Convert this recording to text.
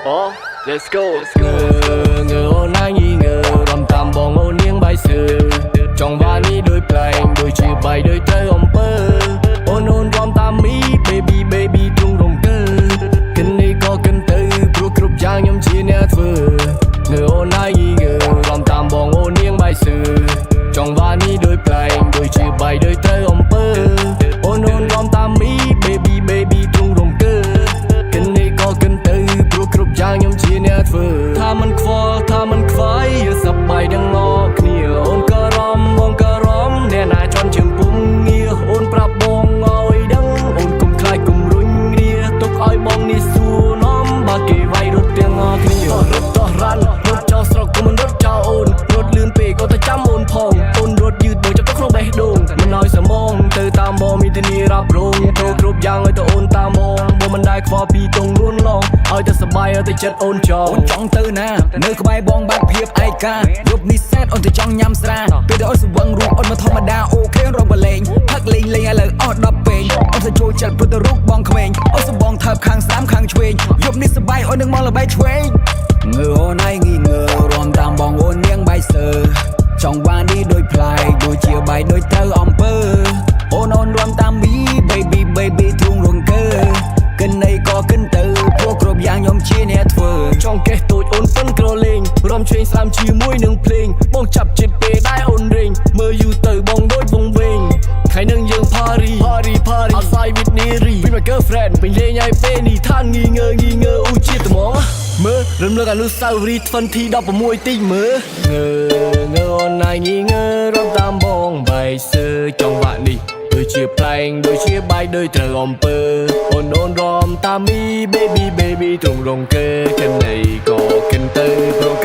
Oh, let's go ងើអូនណាញីងើរំតាមបងអូននាងបាយសើចង់បាននេះដូចប្លែងដូចជាបាយដូចត្រូវអំពើអូនរំតាមមី baby baby ទ្រង់រំកើគិននេះក៏គិនទៅព្រោះគ្រប់យ៉ាងខ្ញុំជាអ្នកធ្វើងើអូនណាញីងើរំតាមបងអូននាងបាយសើចង់បាននេះដូចប្លែងដូចជាបាយដូចត្រូវអំពើអូនរំតាមមី baby baby ទ្រង់រំកើគិននេះក៏គិនទៅព្រោះគ្រប់យ៉ាងខ្ញុំជាអ្នកធ្វើថាมันខ្វល់ថាมันខ្វាយយើសប្បាយទាំងអស់គ្នាអូនក៏រំបងក៏រំអ្នកណាជន់ជើងពុំងារអូនប្រាប់បងឲ្យដឹងអូនកុំខ្លាចកុំរុញរាទុកឲ្យបងនេះសួរនាំបើគេវាយរត់ទាំងអស់គ្នារត់តោះរ៉ាន់រត់ចោលស្រុកក៏មិនរត់ចោលអូនរត់លឿនពេកក៏ទៅចាំអូនផងអូនរត់យឺតដូចចាប់ក្នុងបេះដូងមិនឲ្យសមងទៅតាមបងមានធានារ៉ាប់រងចូលគ្រប់យ៉ាងឲ្យទៅអូនតាមបងបងមិនដែលខ្វល់ពីទងរួនឡងឲ្យតែសប្បាយឲ្យតែចិត្តអូនចង់អូនចង់ទៅណានៅក្បែរបងបាត់ភាពឯកាយប់នេះសែតអូនទៅចង់ញ៉ាំស្រាពេលដែលអូនស្វឹងរូបអូនមកធម្មតាអូខេរងបលេងផឹកលេងឥឡូវអស់10ពេងអូនទៅចូលចិត្តព្រោះទៅរូបបងក្មេងអូនសបងថើបខាងស្ដាំខាងឆ្វេងយប់នេះសប្បាយអូននឹងមកល្បែងឆ្វេងងើអូនឯងងីងើរំតាមបងអូននាងបាយសើចង់បាននេះដូចប្លែកដូចជាបាយដូចត្រូវអំពើអូនរំតាមមី baby baby ទ្រង់រងកើកិនអីក៏កិនទៅព្រោះគ្រប់យ៉ាងខ្ញុំជាអ្នកធ្វើចង់កេះទូចអូនប៉ុនក្រលេងរំឆ្វេងស្លាមជាមួយនឹងភ្លេងបងចាប់ចិត្តពេលដែរអូនរេងមើលយូរទៅបងដូចវងវែងថ្ងៃនឹងយើង party outside with Neri with my girlfriend ពេញលេងឲ្យពេលនេះថាងីងើអូជាត្មងមើលរំលឹកអនុស្សាវរីយ៍2016តិចមើលងើអូនណាញីងើរំតាមបងបាយសើចង់បាក់នេះដូចជាប្លែងដូចជាបាយដូចត្រូវអំពើអូនរំតាមមី baby baby ទ្រង់រងកើកិនអីក៏កិនទៅព្រោះ